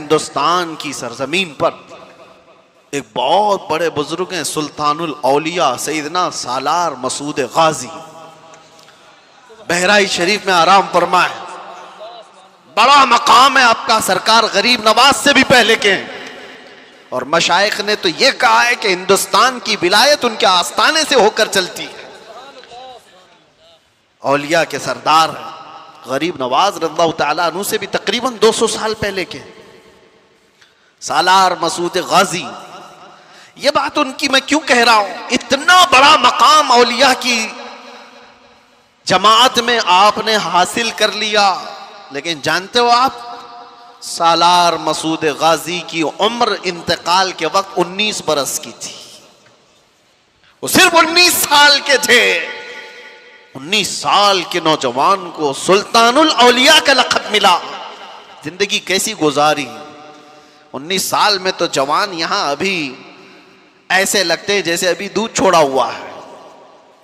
हिंदुस्तान की सरजमीन पर एक बहुत बड़े बुजुर्ग हैं, सुल्तानुल औलिया सैयदना सालार मसूद गाजी, बहराइच शरीफ में आराम फरमाए। बड़ा मकाम है आपका, सरकार गरीब नवाज से भी पहले के हैं। और मशाइख ने तो यह कहा है कि हिंदुस्तान की विलायत उनके आस्थाने से होकर चलती है। औलिया के सरदार गरीब नवाज रज़ियल्लाहु ताला अन्हु से भी तकरीबन 200 साल पहले के सालार मसूद गाजी। ये बात उनकी मैं क्यों कह रहा हूं, इतना बड़ा मकाम औलिया की जमात में आपने हासिल कर लिया, लेकिन जानते हो आप सालार मसूद गाजी की उम्र इंतकाल के वक्त 19 बरस की थी। वो सिर्फ 19 साल के थे। 19 साल के नौजवान को सुल्तानुल औलिया का लक़ब मिला। जिंदगी कैसी गुजारी। 19 साल में तो जवान यहां अभी ऐसे लगते हैं जैसे अभी दूध छोड़ा हुआ है,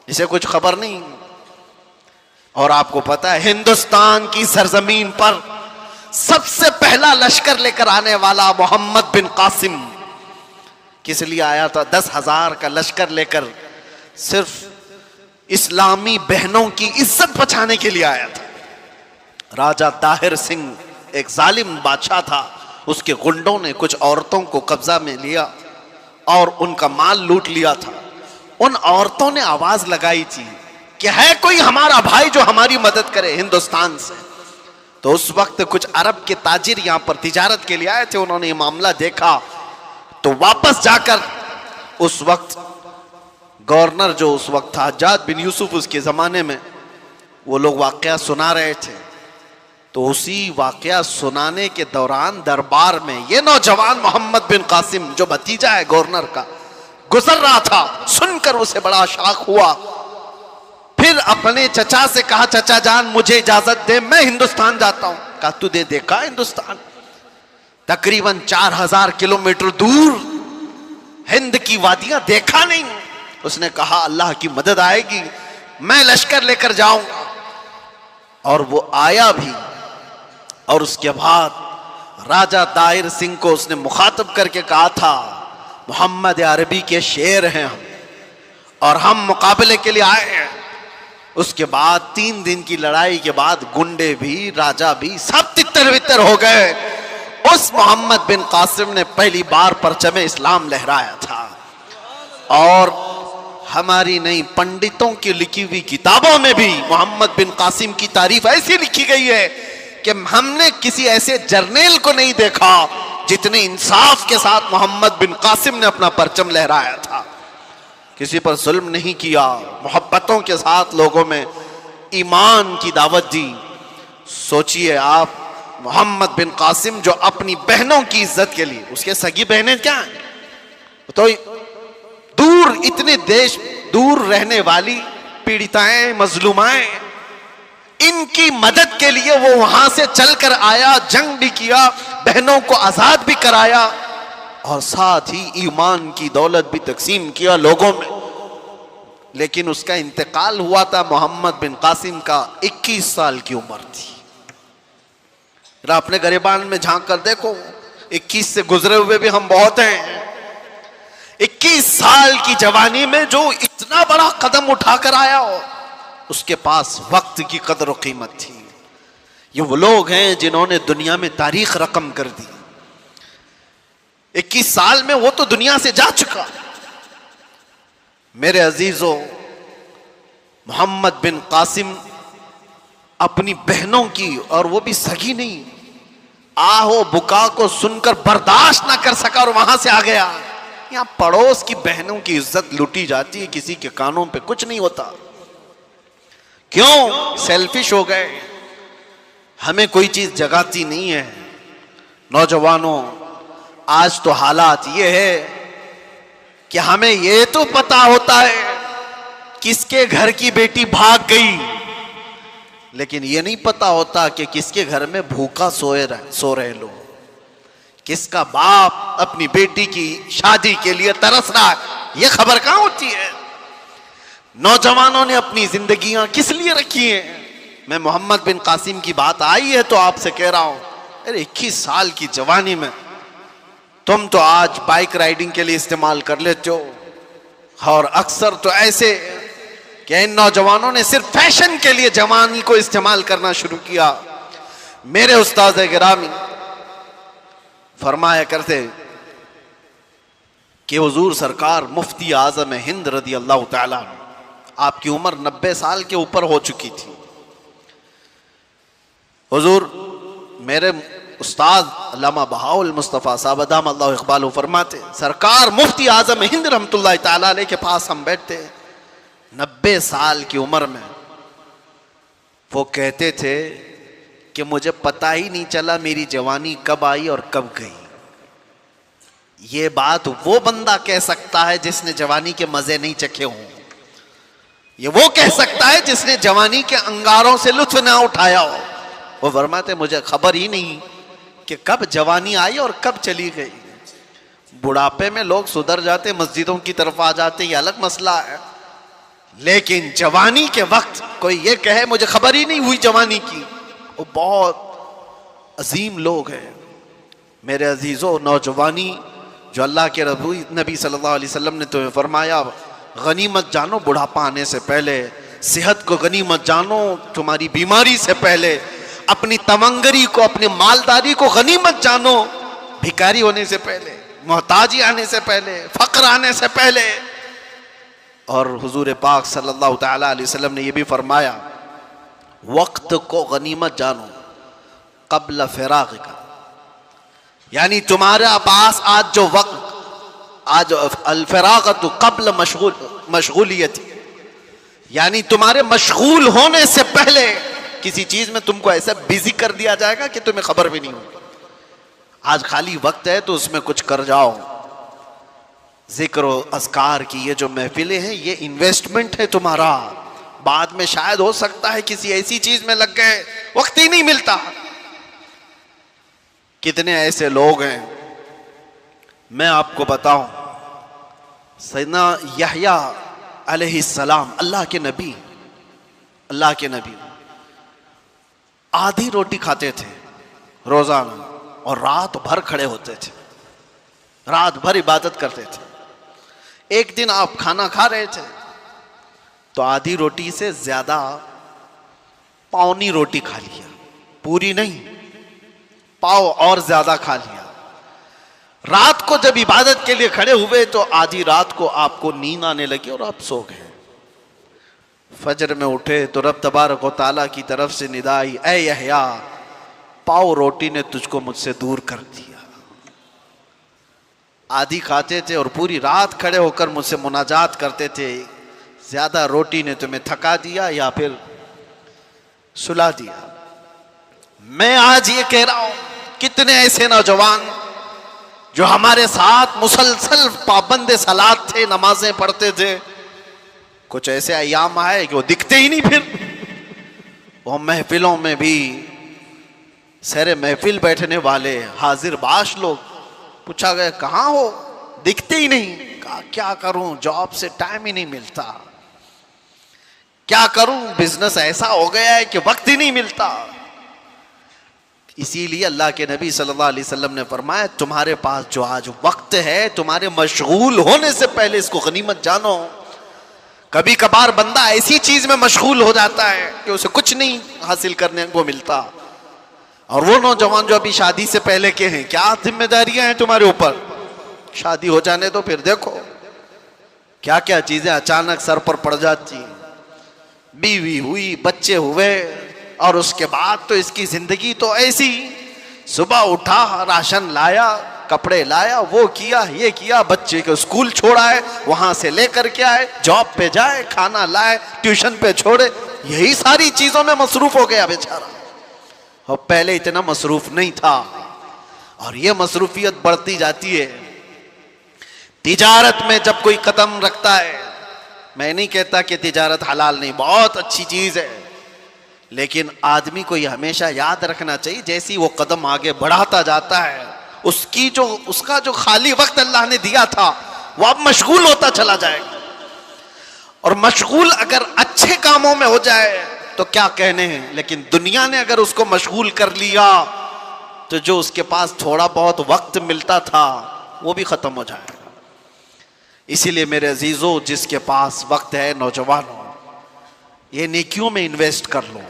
इसे कुछ खबर नहीं। और आपको पता है हिंदुस्तान की सरजमीन पर सबसे पहला लश्कर लेकर आने वाला मोहम्मद बिन कासिम किस लिए आया था? 10,000 का लश्कर लेकर सिर्फ इस्लामी बहनों की इज्जत बचाने के लिए आया था। राजा ताहिर सिंह एक जालिम बादशाह था, उसके गुंडों ने कुछ औरतों को कब्जा में लिया और उनका माल लूट लिया था। उन औरतों ने आवाज लगाई थी कि है कोई हमारा भाई जो हमारी मदद करे हिंदुस्तान से। तो उस वक्त कुछ अरब के ताजिर यहां पर तिजारत के लिए आए थे। उन्होंने ये मामला देखा तो वापस जाकर उस वक्त गवर्नर जो उस वक्त था हज्जाज बिन यूसुफ, उसके जमाने में वो लोग वाकया सुना रहे थे। तो उसी वाकया सुनाने के दौरान दरबार में ये नौजवान मोहम्मद बिन कासिम जो भतीजा है गवर्नर का गुजर रहा था। सुनकर उसे बड़ा शौक हुआ। फिर अपने चचा से कहा, चचा जान मुझे इजाजत दे, मैं हिंदुस्तान जाता हूं। कहा तूने देखा हिंदुस्तान? तकरीबन 4000 किलोमीटर दूर हिंद की वादियां देखा नहीं? उसने कहा अल्लाह की मदद आएगी, मैं लश्कर लेकर जाऊंगा। और वो आया भी। और उसके बाद राजा दाहिर सिंह को उसने मुखातब करके कहा था, मोहम्मद अरबी के शेर हैं हम और हम मुकाबले के लिए आए हैं। उसके बाद 3 दिन की लड़ाई के बाद गुंडे भी राजा भी सब तितर बितर हो गए। उस मोहम्मद बिन कासिम ने पहली बार परचम इस्लाम लहराया था। और हमारी नहीं पंडितों की लिखी हुई किताबों में भी मोहम्मद बिन कासिम की तारीफ ऐसी लिखी गई है कि हमने किसी ऐसे जर्नेल को नहीं देखा जितने इंसाफ के साथ मोहम्मद बिन कासिम ने अपना परचम लहराया था। किसी पर जुल्म नहीं किया, मोहब्बतों के साथ लोगों में ईमान की दावत दी। सोचिए आप, मोहम्मद बिन कासिम जो अपनी बहनों की इज्जत के लिए, उसके सगी बहनें क्या हैं तो दूर, इतने देश दूर रहने वाली पीड़िताएं मजलूमाएं, इनकी मदद के लिए वो वहां से चलकर आया, जंग भी किया, बहनों को आजाद भी कराया और साथ ही ईमान की दौलत भी तकसीम किया लोगों में। लेकिन उसका इंतकाल हुआ था, मोहम्मद बिन कासिम का 21 साल की उम्र थी। अपने गरिबान में झांक कर देखो, 21 से गुजरे हुए भी हम बहुत हैं। 21 साल की जवानी में जो इतना बड़ा कदम उठाकर आया हो, उसके पास वक्त की कदर और कीमत थी। ये वो लोग हैं जिन्होंने दुनिया में तारीख रकम कर दी। 21 साल में वो तो दुनिया से जा चुका। मेरे अजीजों, मोहम्मद बिन कासिम अपनी बहनों की, और वो भी सगी नहीं, आहो बुका को सुनकर बर्दाश्त ना कर सका और वहां से आ गया। यहां पड़ोस की बहनों की इज्जत लूटी जाती है, किसी के कानों पे कुछ नहीं होता। क्यों? सेल्फिश हो गए, हमें कोई चीज जगाती नहीं है। नौजवानों, आज तो हालात ये है कि हमें ये तो पता होता है किसके घर की बेटी भाग गई, लेकिन ये नहीं पता होता कि किसके घर में भूखा सो रहे लोग, किसका बाप अपनी बेटी की शादी के लिए तरस रहा है, ये खबर कहां होती है। नौजवानों ने अपनी जिंदगियां किस लिए रखी हैं। मैं मोहम्मद बिन कासिम की बात आई है तो आपसे कह रहा हूं, अरे 21 साल की जवानी में तुम तो आज बाइक राइडिंग के लिए इस्तेमाल कर लेते हो, और अक्सर तो ऐसे कि इन नौजवानों ने सिर्फ फैशन के लिए जवानी को इस्तेमाल करना शुरू किया। मेरे उस्ताद गिरामी फरमाया करते कि हुजूर सरकार मुफ्ती आजम हिंद रदी अल्लाह ताला, आपकी उम्र 90 साल के ऊपर हो चुकी थी। हुजूर मेरे उस्ताद अल्लामा बहाउल मुस्तफ़ा साहब अदाम अल्लाह इक़बाल फरमाते, सरकार मुफ्ती आजम हिंद रहमतुल्लाह ताला अलैह के पास हम बैठते 90 साल की उम्र में। वो कहते थे कि मुझे पता ही नहीं चला मेरी जवानी कब आई और कब गई। ये बात वो बंदा कह सकता है जिसने जवानी के मजे नहीं चखे हों। ये वो कह सकता है जिसने जवानी के अंगारों से लुत्फ ना उठाया हो। वो फरमाते मुझे खबर ही नहीं कि कब जवानी आई और कब चली गई। बुढ़ापे में लोग सुधर जाते, मस्जिदों की तरफ आ जाते, ये अलग मसला है, लेकिन जवानी के वक्त कोई ये कहे मुझे खबर ही नहीं हुई जवानी की, वो बहुत अजीम लोग हैं। मेरे अजीजों, नौजवानी जो अल्लाह के नबी सल्लल्लाहु अलैहि वसल्लम ने तुम्हें फरमाया गनीमत जानो बुढ़ापा आने से पहले, सेहत को गनीमत जानो तुम्हारी बीमारी से पहले, अपनी तमंगरी को, अपनी मालदारी को गनीमत जानो भिखारी होने से पहले, मोहताजी आने से पहले, फक्र आने से पहले। और हुजूर पाक सल्लल्लाहु ताला अलैहि वसल्लम ने यह भी फरमाया वक्त को गनीमत जानो कब्ल फिराग का, यानी तुम्हारे पास आज जो वक्त, आज अल फिरागतु कब्ल मशगूलियत, यानी तुम्हारे मशगूल होने से पहले किसी चीज में तुमको ऐसा बिजी कर दिया जाएगा कि तुम्हें खबर भी नहीं होगी। आज खाली वक्त है तो उसमें कुछ कर जाओ। जिक्र अज़कार की ये जो महफिलें हैं ये इन्वेस्टमेंट है तुम्हारा। बाद में शायद हो सकता है किसी ऐसी चीज में लग गए, वक्त ही नहीं मिलता। कितने ऐसे लोग हैं, मैं आपको बताऊं, सैयदना यहया अलैहिस्सलाम अल्लाह के नबी आधी रोटी खाते थे रोजाना और रात भर खड़े होते थे, रात भर इबादत करते थे। एक दिन आप खाना खा रहे थे तो आधी रोटी से ज्यादा पौनी रोटी खा लिया, पूरी नहीं, पाव और ज्यादा खा लिया। रात को जब इबादत के लिए खड़े हुए तो आधी रात को आपको नींद आने लगी और आप सो गए। फजर में उठे तो रब तबारक व तआला की तरफ से निदा आई, ऐ यहया, पाव रोटी ने तुझको मुझसे दूर कर दिया। आधी खाते थे और पूरी रात खड़े होकर मुझसे मुनाजात करते थे, ज्यादा रोटी ने तुम्हें थका दिया या फिर सुला दिया। मैं आज ये कह रहा हूं, कितने ऐसे नौजवान जो हमारे साथ मुसलसल पाबंद सलात थे, नमाजें पढ़ते थे, कुछ ऐसे अयाम आए कि वो दिखते ही नहीं। फिर वो महफिलों में भी सरे महफिल बैठने वाले हाजिर बाश लोग, पूछा गया कहाँ हो, दिखते ही नहीं। कहा क्या करूं, जॉब से टाइम ही नहीं मिलता, क्या करूं, बिजनेस ऐसा हो गया है कि वक्त ही नहीं मिलता। इसीलिए अल्लाह के नबी सल्लल्लाहु अलैहि वसल्लम ने फरमाया तुम्हारे पास जो आज वक्त है, तुम्हारे मशगूल होने से पहले इसको गनीमत जानो। कभी कभार बंदा ऐसी चीज में मशगूल हो जाता है कि उसे कुछ नहीं हासिल करने को मिलता। और वो नौजवान जो अभी शादी से पहले के हैं, क्या जिम्मेदारियां हैं तुम्हारे ऊपर, शादी हो जाने तो फिर देखो क्या क्या चीजें अचानक सर पर पड़ जाती। बीवी हुई, बच्चे हुए, और उसके बाद तो इसकी जिंदगी तो ऐसी, सुबह उठा, राशन लाया, कपड़े लाया, वो किया, ये किया, बच्चे को स्कूल छोड़ा है, वहां से लेकर के आए, जॉब पे जाए, खाना लाए, ट्यूशन पे छोड़े, यही सारी चीजों में मसरूफ हो गया बेचारा। और पहले इतना मसरूफ नहीं था, और ये मसरूफियत बढ़ती जाती है। तिजारत में जब कोई कदम रखता है, मैं नहीं कहता कि तिजारत हलाल नहीं, बहुत अच्छी चीज है, लेकिन आदमी को यह हमेशा याद रखना चाहिए जैसी वो कदम आगे बढ़ाता जाता है, उसका जो खाली वक्त अल्लाह ने दिया था वो अब मशगूल होता चला जाएगा। और मशगूल अगर अच्छे कामों में हो जाए तो क्या कहने हैं, लेकिन दुनिया ने अगर उसको मशगूल कर लिया तो जो उसके पास थोड़ा बहुत वक्त मिलता था वो भी खत्म हो जाएगा। इसीलिए मेरे अजीजों, जिसके पास वक्त है, नौजवानों, ये नेकियों में इन्वेस्ट कर लो।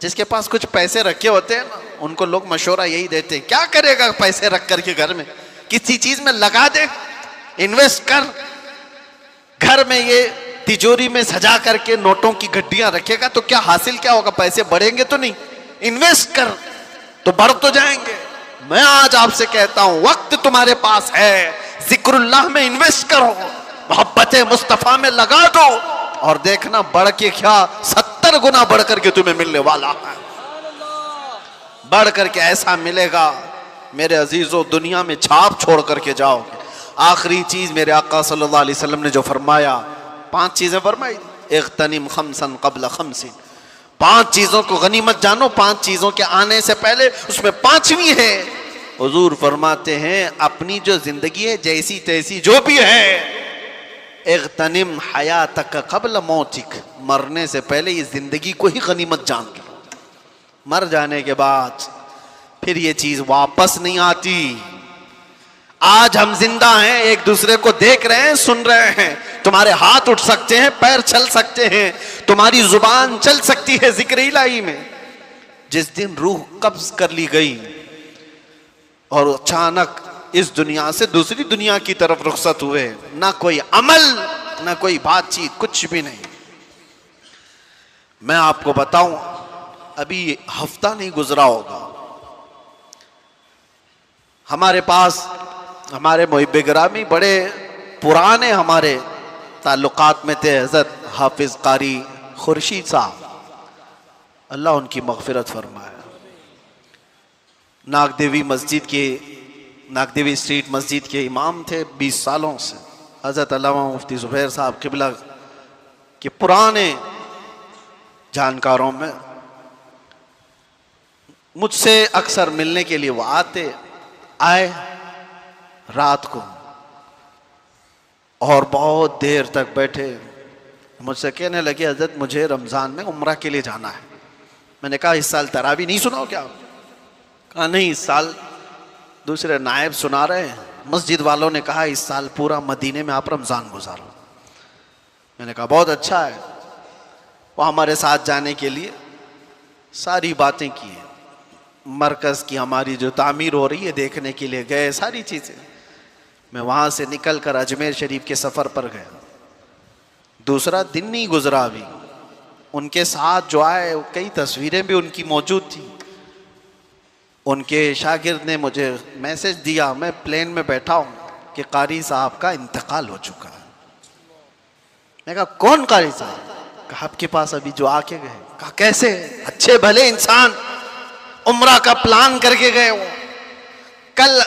जिसके पास कुछ पैसे रखे होते हैं ना, उनको लोग मशवरा यही देते हैं, क्या करेगा पैसे रख करके घर में, किसी चीज में लगा दे, इन्वेस्ट कर। घर में ये तिजोरी में सजा करके नोटों की गड्डियां रखेगा तो क्या हासिल क्या होगा, पैसे बढ़ेंगे तो नहीं। इन्वेस्ट कर तो बढ़ तो जाएंगे। मैं आज आपसे कहता हूं, वक्त तुम्हारे पास है, जिक्रुल्लाह में इन्वेस्ट करो, मोहब्बत मुस्तफा में लगा दो, और देखना बढ़ के क्या 70 गुना बढ़ करके तुम्हें मिलने वाला है। बढ़ करके ऐसा मिलेगा मेरे अजीजों, दुनिया में छाप छोड़ करके जाओगे। आखिरी चीज मेरे आका सल्लल्लाहु अलैहि वसल्लम ने जो फरमाया, 5 चीजें फरमाई, इग़्तनिम खमसन क़ब्ल खमसिन, 5 चीजों को गनीमत जानो, 5 चीजों के आने से पहले। उसमें 5वीं है, हुजूर फरमाते हैं, अपनी जो जिंदगी है जैसी तैसी जो भी है, इग़्तनिम हयातक क़ब्ल मौतिक, मरने से पहले ये जिंदगी को ही गनीमत जान लो। मर जाने के बाद फिर ये चीज वापस नहीं आती। आज हम जिंदा हैं, एक दूसरे को देख रहे हैं, सुन रहे हैं, तुम्हारे हाथ उठ सकते हैं, पैर चल सकते हैं, तुम्हारी जुबान चल सकती है जिक्र इलाही में। जिस दिन रूह कब्ज कर ली गई और अचानक इस दुनिया से दूसरी दुनिया की तरफ रुखसत हुए, ना कोई अमल, ना कोई बातचीत, कुछ भी नहीं। मैं आपको बताऊं, अभी हफ्ता नहीं गुजरा होगा, हमारे पास हमारे मुहिब्बे गिरामी बड़े पुराने हमारे ताल्लुकात में थे, हज़रत हाफिज कारी खुर्शीद साहब, अल्लाह उनकी मग़फ़िरत फरमाया। नागदेवी मस्जिद के, नागदेवी स्ट्रीट मस्जिद के इमाम थे 20 सालों से। हज़रत अल्लामा मुफ्ती ज़ुबैर साहब क़िबला के पुराने जानकारों में मुझसे अक्सर मिलने के लिए वो आए रात को, और बहुत देर तक बैठे, मुझसे कहने लगे, हज़रत मुझे रमज़ान में उम्रा के लिए जाना है। मैंने कहा, इस साल तरावी नहीं सुनाओ क्या? कहा नहीं, इस साल दूसरे नायब सुना रहे हैं, मस्जिद वालों ने कहा इस साल पूरा मदीने में आप रमज़ान गुजारो। मैंने कहा बहुत अच्छा है। वो हमारे साथ जाने के लिए सारी बातें की, मरकज़ की हमारी जो तामीर हो रही है देखने के लिए गए, सारी चीज़ें। मैं वहाँ से निकल कर अजमेर शरीफ के सफ़र पर गया, दूसरा दिन नहीं गुजरा अभी, उनके साथ जो आए कई तस्वीरें भी उनकी मौजूद थी। उनके शागिर्द ने मुझे मैसेज दिया, मैं प्लेन में बैठा हूँ कि कारी साहब का इंतकाल हो चुका है। मैं कहा कौन कारी साहब? कहा आपके पास अभी जो आके गए। कहा कैसे? अच्छे भले इंसान, उम्रा का प्लान करके गए हो, कल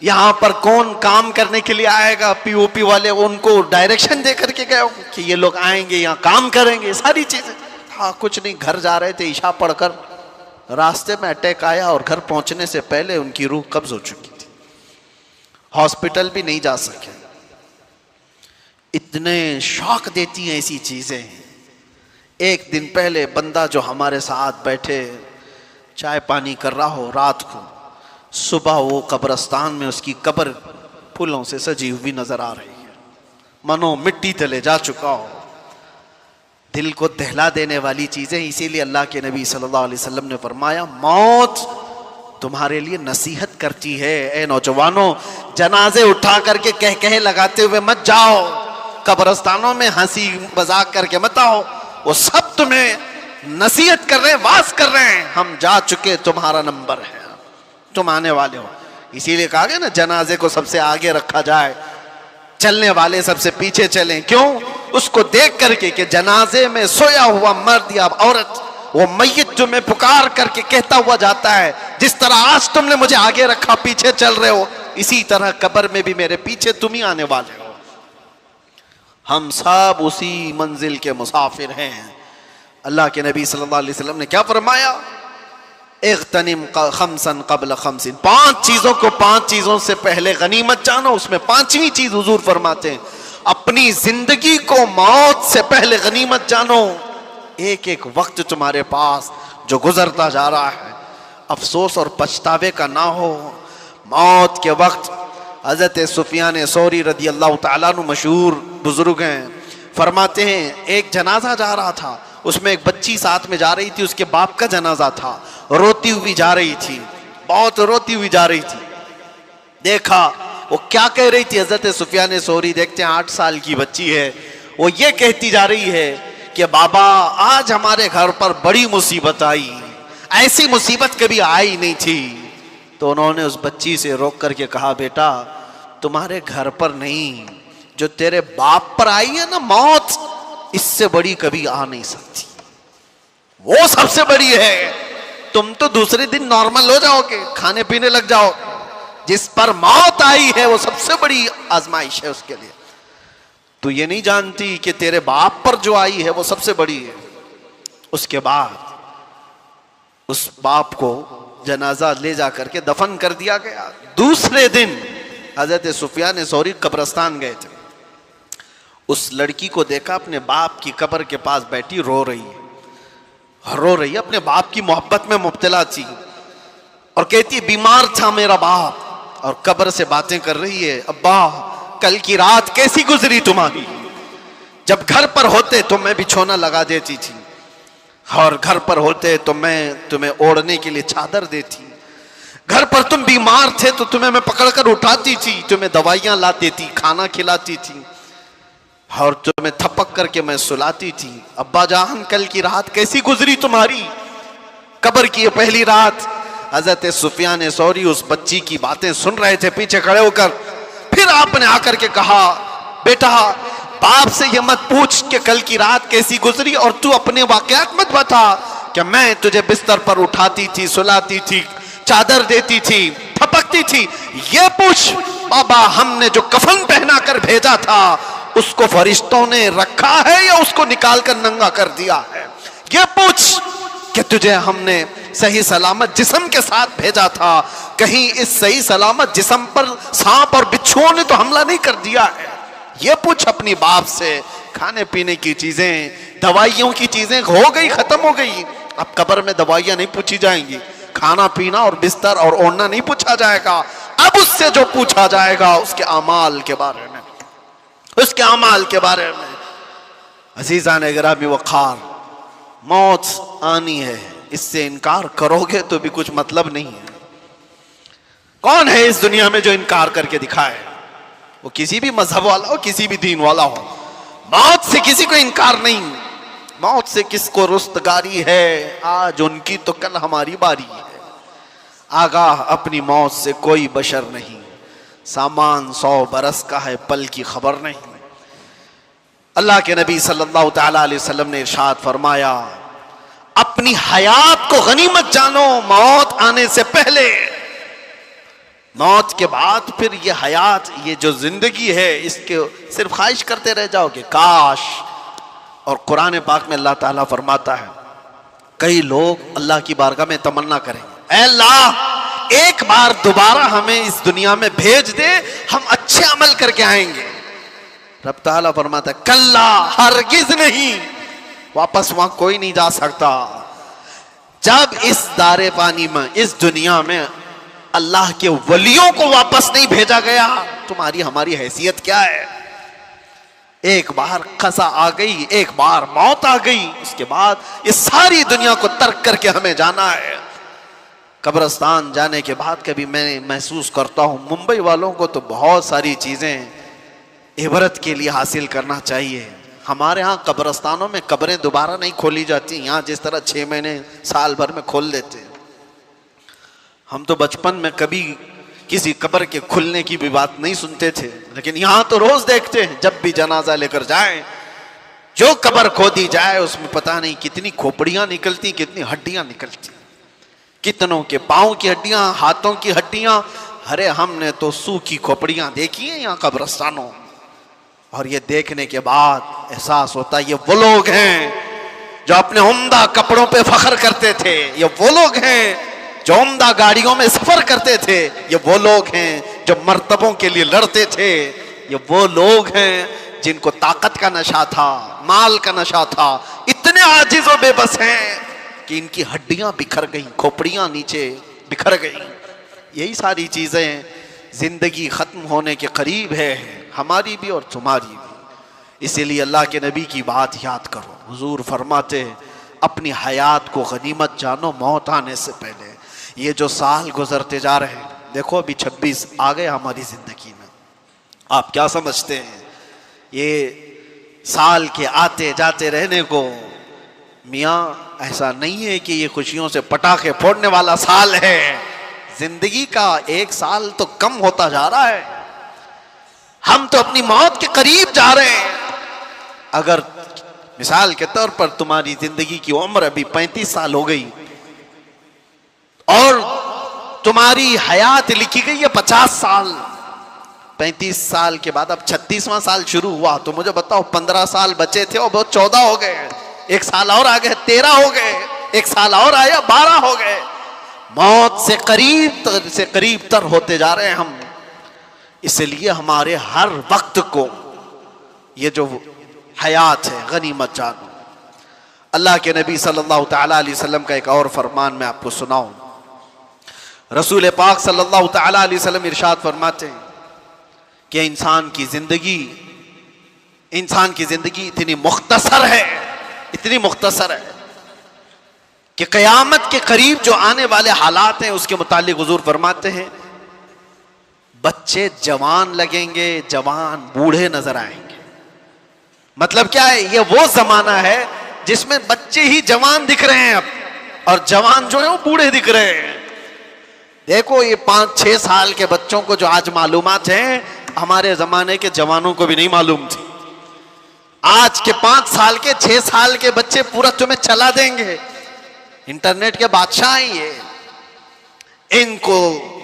यहाँ पर कौन काम करने के लिए आएगा, पीओपी वाले, उनको डायरेक्शन दे करके गए हो कि ये लोग आएंगे यहाँ काम करेंगे, सारी चीजें। हाँ कुछ नहीं, घर जा रहे थे, ईशा पढ़कर रास्ते में अटैक आया और घर पहुंचने से पहले उनकी रूह कब्ज हो चुकी थी, हॉस्पिटल भी नहीं जा सके। इतने शौक देती हैं ऐसी चीजें। एक दिन पहले बंदा जो हमारे साथ बैठे चाय पानी कर रहा हो, रात को, सुबह वो कब्रस्तान में उसकी कब्र फूलों से सजी हुई नजर आ रही है, मनो मिट्टी तले जा चुका हो। दिल को दहला देने वाली चीजें। इसीलिए अल्लाह के नबी सल्लल्लाहु अलैहि वसल्लम ने फरमाया, मौत तुम्हारे लिए नसीहत करती है। ए नौजवानों, जनाजे उठा करके कह लगाते हुए मत जाओ, कब्रस्तानों में हंसी मजाक करके मत आओ, वो सब तुम्हें नसीहत कर रहे हैं, वास कर रहे हैं, हम जा चुके, तुम्हारा नंबर है, तुम आने वाले हो। इसीलिए कहा गया ना, जनाजे को सबसे आगे रखा जाए, चलने वाले सबसे पीछे चलें। क्यों? उसको देख करके कि जनाजे में सोया हुआ मर्द या औरत, वो मैयत तुम्हें पुकार करके कहता हुआ जाता है, जिस तरह आज तुमने मुझे आगे रखा, पीछे चल रहे हो, इसी तरह कब्र में भी मेरे पीछे तुम ही आने वाले हो। हम सब उसी मंजिल के मुसाफिर हैं। अल्लाह के नबी सल्लल्लाहु अलैहि वसल्लम ने क्या फरमाया? इग़्तनिम खमसन क़ब्ल खमसिन, 5 चीजों को 5 चीजों से पहले गनीमत जानो। उसमें 5वीं चीज हुजूर फरमाते हैं, अपनी जिंदगी को मौत से पहले गनीमत जानो। एक एक वक्त तुम्हारे पास जो गुजरता जा रहा है, अफसोस और पछतावे का ना हो। मौत के वक्त हज़रत सुफियान सौरी रदी अल्लाह ताला अन्हु मशहूर बुजुर्ग हैं, फरमाते हैं एक जनाजा जा रहा था, उसमें एक बच्ची साथ में जा रही थी, उसके बाप का जनाजा था, रोती हुई जा रही थी, बहुत रोती हुई जा रही थी। देखा वो क्या कह रही थी, हज़रत सुफियान सौरी देखते हैं 8 साल की बच्ची है, वो ये कहती जा रही है कि बाबा आज हमारे घर पर बड़ी मुसीबत आई, ऐसी मुसीबत कभी आई नहीं थी। तो उन्होंने उस बच्ची से रोक करके कहा बेटा तुम्हारे घर पर नहीं, जो तेरे बाप पर आई है ना मौत, इससे बड़ी कभी आ नहीं सकती, वो सबसे बड़ी है। तुम तो दूसरे दिन नॉर्मल हो जाओगे, खाने पीने लग जाओ, जिस पर मौत आई है वो सबसे बड़ी आजमाइश है उसके लिए। तू ये नहीं जानती कि तेरे बाप पर जो आई है वो सबसे बड़ी है। उसके बाद उस बाप को जनाजा ले जा करके दफन कर दिया गया। दूसरे दिन हजरत सुफियान सौरी कब्रिस्तान गए थे, उस लड़की को देखा अपने बाप की कब्र के पास बैठी रो रही है, अपने बाप की मोहब्बत में मुब्तला थी और कहती बीमार था मेरा बाप, और कब्र से बातें कर रही है, अब्बा कल की रात कैसी गुजरी तुम्हारी, जब घर पर होते तो मैं बिछोना लगा देती थी, और घर पर होते तो मैं तुम्हें ओढ़ने के लिए चादर देती, घर पर तुम बीमार थे तो तुम्हें मैं पकड़कर उठाती थी, तुम्हें दवाइयां ला देती, खाना खिलाती थी, और तुम्हें थपक करके मैं सुलाती थी। अब्बा जान कल की रात कैसी गुजरी तुम्हारी, कब्र की ये पहली रात। हजरत सुफियान सौरी उस बच्ची की बातें सुन रहे थे पीछे खड़े होकर। फिर आपने आकर के कहा बेटा बाप से ये मत पूछ कि कल की रात कैसी गुजरी, और तू अपने वाकयात मत बता कि मैं तुझे बिस्तर पर उठाती थी, सुलाती थी, चादर देती थी, थपकती थी। ये पूछ बाबा हमने जो कफन पहना कर भेजा था उसको फरिश्तों ने रखा है या उसको निकाल कर नंगा कर दिया है। ये पूछ कि तुझे हमने सही सलामत जिस्म के साथ भेजा था, कहीं इस सही सलामत जिस्म पर सांप और बिच्छुओं ने तो हमला नहीं कर दिया है। ये पूछ अपनी बाप से। खाने पीने की चीजें, दवाइयों की चीजें हो गई, खत्म हो गई। अब कब्र में दवाइयां नहीं पूछी जाएंगी, खाना पीना और बिस्तर और ओढ़ना नहीं पूछा जाएगा। अब उससे जो पूछा जाएगा उसके अमाल के बारे में, उसके अमाल के बारे में। अजीज़ान गिरामी वक़ार, मौत आनी है, इससे इनकार करोगे तो भी कुछ मतलब नहीं है। कौन है इस दुनिया में जो इनकार करके दिखाए, वो किसी भी मजहब वाला हो, किसी भी दीन वाला हो। मौत से किसी को इनकार नहीं। मौत से किसको रुस्तगारी है, आज उनकी तो कल हमारी बारी है। आगाह अपनी मौत से कोई बशर नहीं, सामान 100 बरस का है, पल की खबर नहीं। अल्लाह के नबी सल्लल्लाहु तआला अलैहि वसल्लम ने इरशाद फरमाया, अपनी हयात को गनीमत जानो, मौत आने से पहले। मौत के बाद फिर ये हयात, ये जो जिंदगी है, इसके सिर्फ ख्वाहिश करते रह जाओगे काश। और कुरान पाक में अल्लाह ताला फरमाता है, कई लोग अल्लाह की बारगाह में तमन्ना करेंगे, ऐ अल्लाह एक बार दोबारा हमें इस दुनिया में भेज दे, हम अच्छे अमल करके आएंगे। रब ताला फरमाता है, कल्ला हरगिज नहीं, वापस वहां कोई नहीं जा सकता। जब इस दारे पानी में, इस दुनिया में अल्लाह के वलियों को वापस नहीं भेजा गया, तुम्हारी हमारी हैसियत क्या है। एक बार कज़ा आ गई, एक बार मौत आ गई, उसके बाद इस सारी दुनिया को तर्क करके हमें जाना है। कब्रिस्तान जाने के बाद कभी मैं महसूस करता हूं, मुंबई वालों को तो बहुत सारी चीजें इबरत के लिए हासिल करना चाहिए। हमारे यहाँ कब्रिस्तानों में कब्रें दोबारा नहीं खोली जाती, यहाँ जिस तरह 6 महीने साल भर में खोल देते हैं। हम तो बचपन में कभी किसी कब्र के खुलने की भी बात नहीं सुनते थे, लेकिन यहाँ तो रोज देखते हैं। जब भी जनाजा लेकर जाए, जो कब्र खोदी जाए उसमें पता नहीं कितनी खोपड़ियां निकलती, कितनी हड्डियां निकलती, कितनों के पाँव की हड्डियां, हाथों की हड्डियां। अरे हमने तो सूखी खोपड़ियां देखी हैं यहाँ कब्रिस्तानों। और ये देखने के बाद एहसास होता है, ये वो लोग हैं जो अपने उम्दा कपड़ों पे फख्र करते थे, ये वो लोग हैं जो उम्दा गाड़ियों में सफर करते थे, ये वो लोग हैं जो मर्तबों के लिए लड़ते थे, ये वो लोग हैं जिनको ताकत का नशा था, माल का नशा था। इतने आजिज और बेबस हैं कि इनकी हड्डियां बिखर गई, खोपड़ियां नीचे बिखर गई। यही सारी चीजें जिंदगी खत्म होने के करीब है, हमारी भी और तुम्हारी भी। इसीलिए अल्लाह के नबी की बात याद करो। हुजूर फरमाते अपनी हयात को गनीमत जानो मौत आने से पहले। ये जो साल गुजरते जा रहे हैं, देखो अभी 26 आ गए हमारी जिंदगी में, आप क्या समझते हैं ये साल के आते जाते रहने को? मियाँ ऐसा नहीं है कि ये खुशियों से पटाखे फोड़ने वाला साल है। जिंदगी का एक साल तो कम होता जा रहा है, हम तो अपनी मौत के करीब जा रहे हैं। अगर मिसाल के तौर पर तुम्हारी जिंदगी की उम्र अभी 35 साल हो गई और तुम्हारी हयात लिखी गई है 50 साल, 35 साल के बाद अब 36वां साल शुरू हुआ, तो मुझे बताओ 15 साल बचे थे और बहुत 14 हो गए, एक साल और आ गए 13 हो गए, एक साल और आया 12 हो गए। मौत से करीब तर होते जा रहे हैं हम। इसलिए हमारे हर वक्त को ये जो हयात है गनीमत जानो। अल्लाह के नबी सल्लल्लाहु तआला अलैहि वसल्लम का एक और फरमान मैं आपको सुनाऊं। रसूल पाक सल्लल्लाहु तआला अलैहि वसल्लम इरशाद फरमाते हैं कि इंसान की जिंदगी इतनी मुख्तसर है, इतनी मुख्तसर है कि क़यामत के करीब जो आने वाले हालात हैं उसके मुतालिक हुजूर फरमाते हैं बच्चे जवान लगेंगे, जवान बूढ़े नजर आएंगे। मतलब क्या है? ये वो जमाना है जिसमें बच्चे ही जवान दिख रहे हैं अब, और जवान जो है वो बूढ़े दिख रहे हैं। देखो ये 5-6 साल के बच्चों को जो आज मालूमात हैं, हमारे जमाने के जवानों को भी नहीं मालूम थी। आज के 5 साल के 6 साल के बच्चे पूरा तुम्हें चला देंगे। इंटरनेट के बादशाह हैं ये, इनको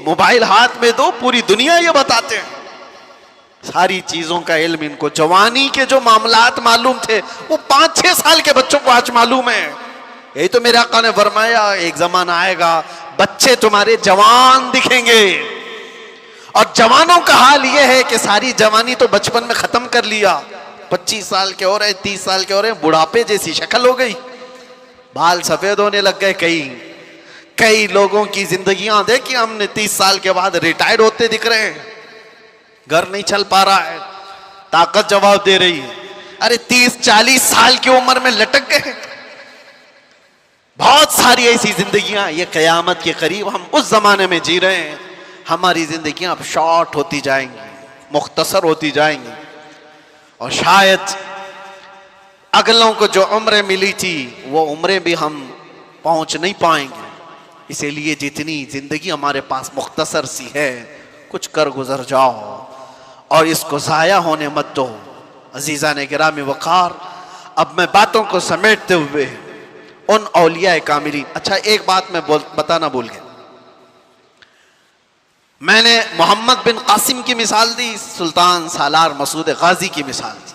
मोबाइल हाथ में दो, पूरी दुनिया ये बताते हैं, सारी चीजों का इल्म इनको। जवानी के जो मामलात मालूम थे वो 5-6 साल के बच्चों को आज मालूम है। यही तो मेरे आका ने फरमाया एक जमाना आएगा बच्चे तुम्हारे जवान दिखेंगे। और जवानों का हाल यह है कि सारी जवानी तो बचपन में खत्म कर लिया, 25 साल के हो रहे, 30 साल के हो रहे, बुढ़ापे जैसी शक्ल हो गई, बाल सफेद होने लग गए। कई लोगों की जिंदगियां देखी हमने 30 साल के बाद रिटायर्ड होते दिख रहे हैं, घर नहीं चल पा रहा है, ताकत जवाब दे रही है। अरे 30-40 साल की उम्र में लटक गए। बहुत सारी ऐसी जिंदगियां, ये कयामत के करीब हम उस जमाने में जी रहे हैं। हमारी जिंदगियां अब शॉर्ट होती जाएंगी, मुख्तसर होती जाएंगी, और शायद अगलों को जो उम्रें मिली थी वो उम्रें भी हम पहुंच नहीं पाएंगे। इसीलिए जितनी जिंदगी हमारे पास मुख्तसर सी है, कुछ कर गुजर जाओ और इसको ज़ाया होने मत दो। अजीज़ान गिरामी वक़ार, अब मैं बातों को समेटते हुए उन औलिया कामिलीन, अच्छा एक बात मैं बताना भूल गया, मैंने मोहम्मद बिन कासिम की मिसाल दी, सुल्तान सालार मसूद गाजी की मिसाल दी।